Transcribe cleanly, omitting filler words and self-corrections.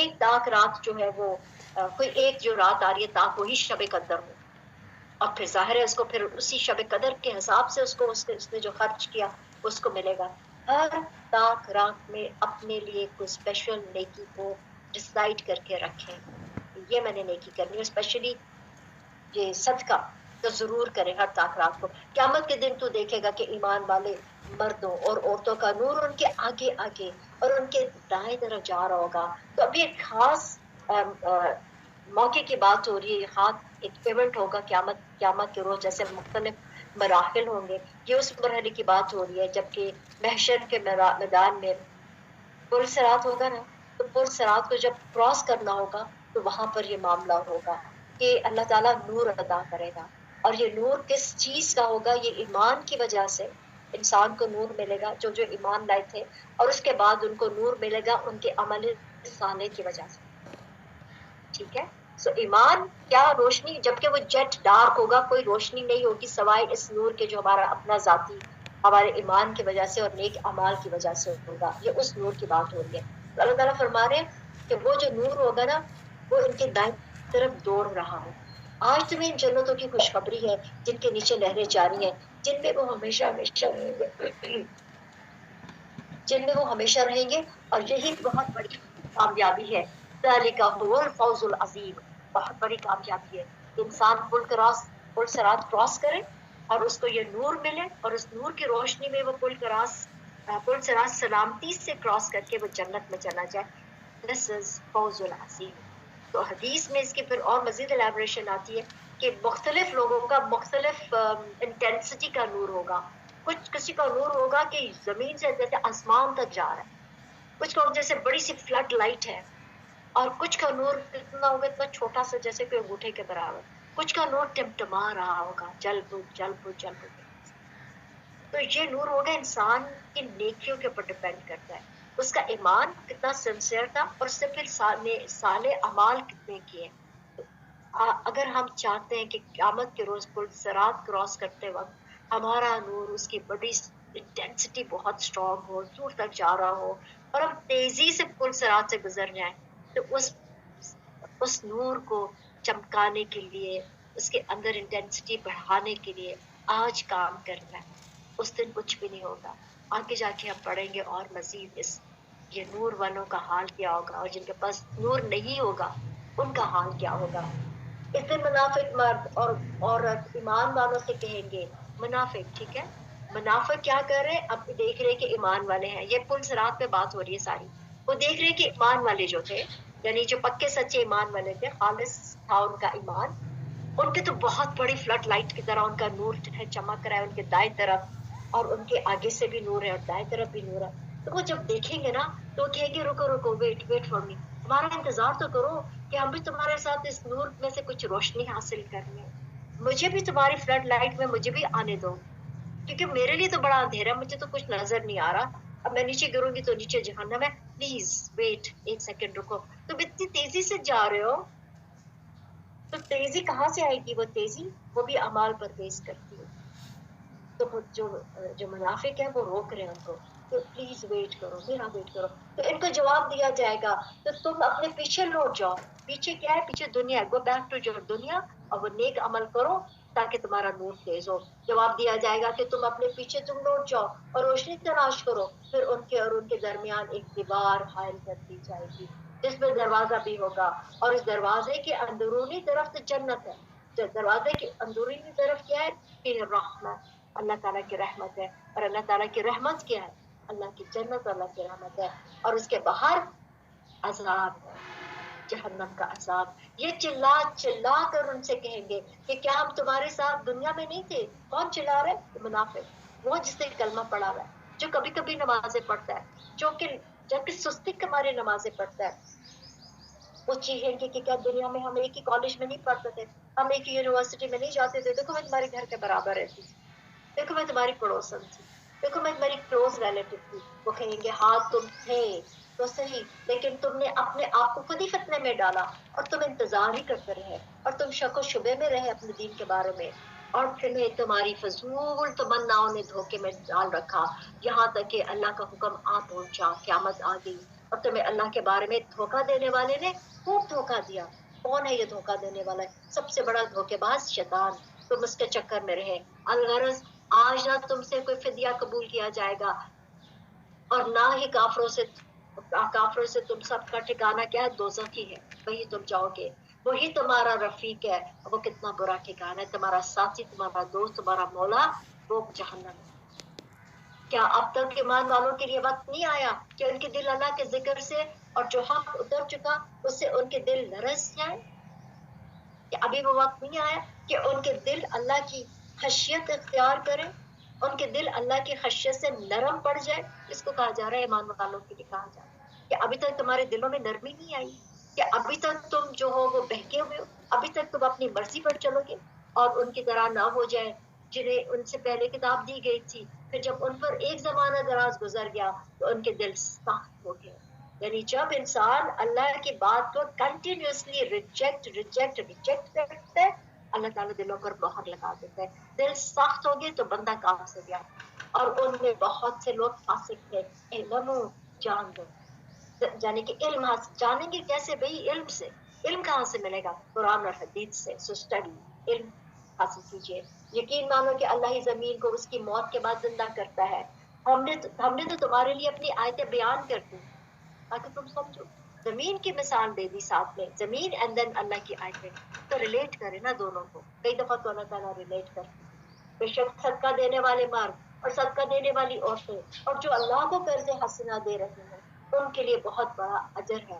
ایک تاک رات جو ہے وہ کوئی ایک جو رات آ رہی ہے تاک وہی شب قدر ہو، اور پھر ظاہر ہے اس کو پھر اسی شب قدر کے حساب سے اس نے جو خرچ کیا اس کو ملے گا۔ ہر تاک رات میں اپنے لیے کوئی اسپیشل نیکی کو ڈسائڈ کر کے رکھیں، یہ میں نے نیکی کرنی ہے، اسپیشلی یہ صدقہ تو ضرور کریں ہر تاک رات کو۔ قیامت کے دن تو دیکھے گا کہ ایمان والے مردوں اور عورتوں کا نور ان کے آگے آگے اور ان کے دائیں طرف جا رہا ہوگا۔ تو ابھی ایک خاص موقع کی بات ہو رہی ہے، یہ خاص ایک ایونٹ ہوگا قیامت کے روز، جیسے مختلف مراحل ہوں گے، یہ اس مرحلے کی بات ہو رہی ہے جبکہ محشر کے میدان میں پل صراط ہوگا نا، تو پل صراط کو جب کراس کرنا ہوگا تو وہاں پر یہ معاملہ ہوگا کہ اللہ تعالیٰ نور عطا کرے گا، اور یہ نور کس چیز کا ہوگا؟ یہ ایمان کی وجہ سے انسان کو نور ملے گا، جو ایمان لائے تھے، اور اس کے بعد ان کو نور ملے گا ان کے عمل صالح کی وجہ سے، ٹھیک ہے؟ سو ایمان کیا روشنی، جبکہ وہ جیٹ ڈارک ہوگا، کوئی روشنی نہیں ہوگی سوائے اس نور کے جو ہمارا اپنا ذاتی ہمارے ایمان کی وجہ سے اور نیک اعمال کی وجہ سے ہوگا، یہ اس نور کی بات ہو رہی ہے۔ تو اللہ تعالیٰ فرما رہے ہیں کہ وہ جو نور ہوگا نا وہ ان کے دائیں طرف دوڑ رہا ہے۔ آج تمہیں ان جنتوں کی خوشخبری ہے جن کے نیچے نہریں جاری ہیں، جن میں وہ ہمیشہ ہمیشہ رہیں گے، جن میں وہ ہمیشہ رہیں گے، اور یہی بہت بڑی کامیابی ہے۔ ذالک هو الفوز العظیم، بہت بڑی کامیابی ہے کہ انسان پل صراط کراس کرے اور اس کو یہ نور ملے، اور اس نور کی روشنی میں وہ پل صراط سلامتی سے کراس کر کے وہ جنت میں چلا جائے۔ دس از فوز العظیم۔ تو حدیث میں اس کی پھر اور مزید الیبریشن آتی ہے کہ مختلف لوگوں کا مختلف انٹینسٹی کا نور ہوگا۔ کسی کا نور ہوگا کہ زمین سے جیسے آسمان تک جا رہا ہے، کچھ کا جیسے بڑی سی فلڈ لائٹ ہے، اور کچھ کا نور کتنا ہوگا، اتنا چھوٹا سا جیسے کوئی انگوٹھے کے برابر، کچھ کا نور ٹمٹما رہا ہوگا، جل بج جل بج جل بج۔ تو یہ نور ہوگا انسان کی نیکیوں کے اوپر ڈپینڈ کرتا ہے، اس کا ایمان کتنا سنسیئر تھا اور اس سے پھر صالح اعمال کتنے کیے۔ اگر ہم چاہتے ہیں کہ قیامت کے روز پل صراط کراس کرتے وقت ہمارا نور، اس کی بڑی انٹینسٹی بہت اسٹرانگ ہو، دور تک جا رہا ہو، اور ہم تیزی سے پل صراط سے گزر جائیں، تو اس نور کو چمکانے کے لیے، اس کے اندر انٹینسٹی بڑھانے کے لیے آج کام کرنا ہے۔ اس دن کچھ بھی نہیں ہوگا، آگے جا کے ہم پڑھیں گے اور مزید یہ نور والوں کا حال کیا ہوگا، اور جن کے پاس نور نہیں ہوگا ان کا حال کیا ہوگا۔ اس دن منافق مرد اور عورت ایمان والوں سے کہیں گے، منافق، ٹھیک ہے، منافق کیا کر رہے ہیں؟ اب دیکھ رہے کہ ایمان والے ہیں، یہ پل صراط پہ بات ہو رہی ہے ساری، وہ دیکھ رہے کہ ایمان والے جو تھے، یعنی جو پکے سچے ایمان والے تھے، خالص تھا ان کا ایمان، ان کے تو بہت بڑی فلڈ لائٹ کی طرح ان کا نور ہے، چمک رہا ہے ان کے دائیں طرف، اور ان کے آگے سے بھی نور ہے اور دائیں طرف بھی نور ہے۔ تو وہ جب دیکھیں گے نا تو وہ کہیں گے رکو رکو، ویٹ فار می، ہمارا انتظار تو کرو کہ ہم بھی تمہارے ساتھ اس نور میں سے کچھ روشنی حاصل کر لیں، مجھے بھی تمہاری فلڈ لائٹ میں مجھے بھی آنے دو، کیونکہ میرے لیے تو بڑا اندھیرا، مجھے تو کچھ نظر نہیں آ رہا، اب میں نیچے گروں گی تو نیچے جہنم ہے، پلیز ویٹ، ایک سیکنڈ رکو۔ تم اتنی تیزی سے جا رہے ہو، تو تیزی کہاں سے آئے گی؟ وہ تیزی وہ بھی اعمال پر بیس کرتی ہے۔ تو جو منافق ہیں وہ روک رہے ہیں ان کو کہ پلیز ویٹ کرو، میرا ویٹ کرو۔ تو ان کو جواب دیا جائے گا تو تم اپنے پیچھے لوٹ جاؤ، پیچھے کیا ہے؟ پیچھے دنیا، گو بیک ٹو یور دنیا، اور وہ نیک عمل کرو تاکہ تمہارا نور تیز ہو۔ جواب دیا جائے گا کہ تم اپنے پیچھے تم لوٹ جاؤ اور روشنی تلاش کرو، پھر ان کے اور ان کے درمیان ایک دیوار حائل کر دی جائے گی جس میں دروازہ بھی ہوگا، اور اس دروازے کے اندرونی طرف تو جنت ہے، تو دروازے کی اندرونی طرف کیا ہے؟ کہ رحمت، اللہ تعالیٰ کی رحمت ہے، اور اللہ تعالیٰ کی رحمت کیا ہے؟ اللہ کی جنت، اللہ کی رحمت ہے، اور اس کے باہر عذاب ہے، جہنم کا عذاب۔ یہ چلا چلا کر ان سے کہیں گے کہ کیا ہم تمہارے ساتھ دنیا میں نہیں تھے؟ کون چلا رہے؟ منافق، وہ جس نے کلمہ پڑھا ہوا ہے، جو کبھی کبھی نمازیں پڑھتا ہے، جبکہ سستی ہمارے نمازیں پڑھتا ہے، وہ چیزیں کہ کیا دنیا میں ہم ایک ہی کالج میں نہیں پڑھتے تھے، ہم ایک ہی یونیورسٹی میں نہیں جاتے تھے، دیکھو میں تمہارے گھر کے برابر رہتی تھی، دیکھو میں تمہاری پڑوسن تھی، دیکھو میں تمہاری کلوز ریلیٹو تھی۔ وہ کہیں گے ہاں تم تھے تو صحیح، لیکن تم نے اپنے آپ کو خود ہی فتنے میں ڈالا، اور تم انتظار ہی کرتے رہے، اور تم شک و شبے میں رہے اپنے دین کے بارے میں، اور پھر تمہاری فضول تمناؤں نے دھوکے میں ڈال رکھا، یہاں تک کہ اللہ کا حکم آ پہنچا، قیامت آ گئی، اور تمہیں اللہ کے بارے میں دھوکہ دینے والے نے خوب دھوکہ دیا. کون ہے یہ دھوکہ دینے والا ہے؟ سب سے بڑا دھوکے باز شیطان. تم اس کے چکر میں رہے. الغرض آج نہ تم سے کوئی فدیہ قبول کیا جائے گا اور نہ ہی کافروں سے تم سب کا ٹھکانہ کیا ہے؟ دوزخ ہی ہے. وہی تم جاؤ گے. وہی تمہارا رفیق ہے. وہ کتنا برا ٹھکانہ ہے. تمہارا ساتھی، تمہارا دوست، تمہارا مولا وہ جہنم ہے. کیا اب تک ایمان والوں کے لیے وقت نہیں آیا کہ ان کے دل اللہ کے ذکر سے اور جو حق اتر چکا اس سے ان کے دل لرز جائے؟ کہ ابھی وہ وقت نہیں آیا کہ ان کے دل اللہ کی خشیت اختیار کرے، ان کے دل اللہ کی خشیت سے نرم پڑ جائے؟ اس کو کہا جا رہا ہے ایمان والوں کے لیے کہا جا رہا ہے کہ ابھی تک تمہارے دلوں میں نرمی نہیں آئی، کہ ابھی تک تم جو ہو وہ بہکے ہوئے ہو، ابھی تک تم اپنی مرضی پر چلو گے اور ان کی طرح نہ ہو جائے جنہیں ان سے پہلے کتاب دی گئی تھی. پھر جب ان پر ایک زمانہ دراز گزر گیا تو ان کے دل سخت ہو گئے. یعنی جب انسان اللہ کی بات کو کنٹینیوسلی ریجیکٹ کرتا ہے، اللہ تعالیٰ دلوں پر مہر لگا دیتا ہے. دل سخت ہو گئے تو بندہ کام سے گیا. اور ان میں بہت سے لوگ فاسق تھے. علم جان دو، یعنی کہ علم جانیں گے کیسے بھئی؟ علم سے. علم کہاں سے ملے گا؟ قرآن اور حدیث سے. سو اسٹڈی، علم حاصل کیجیے. یقین مانو کہ اللہ ہی زمین کو اس کی موت کے بعد زندہ کرتا ہے. ہم نے تو تمہارے لیے اپنی آیتیں بیان کر دی تاکہ تم سمجھو. زمین کی مثال دے دی ساتھ میں، زمین اینڈ دین اللہ کی آیتیں. تو ریلیٹ کرے نا دونوں کو. کئی دفعہ تو اللہ تعالیٰ ریلیٹ کرتے ہیں. بے شک صدقہ دینے والے مرد اور صدقہ دینے والی عورتیں اور جو اللہ کو قرض حسنہ دے رہے ہیں ان کے لیے بہت بڑا اجر ہے.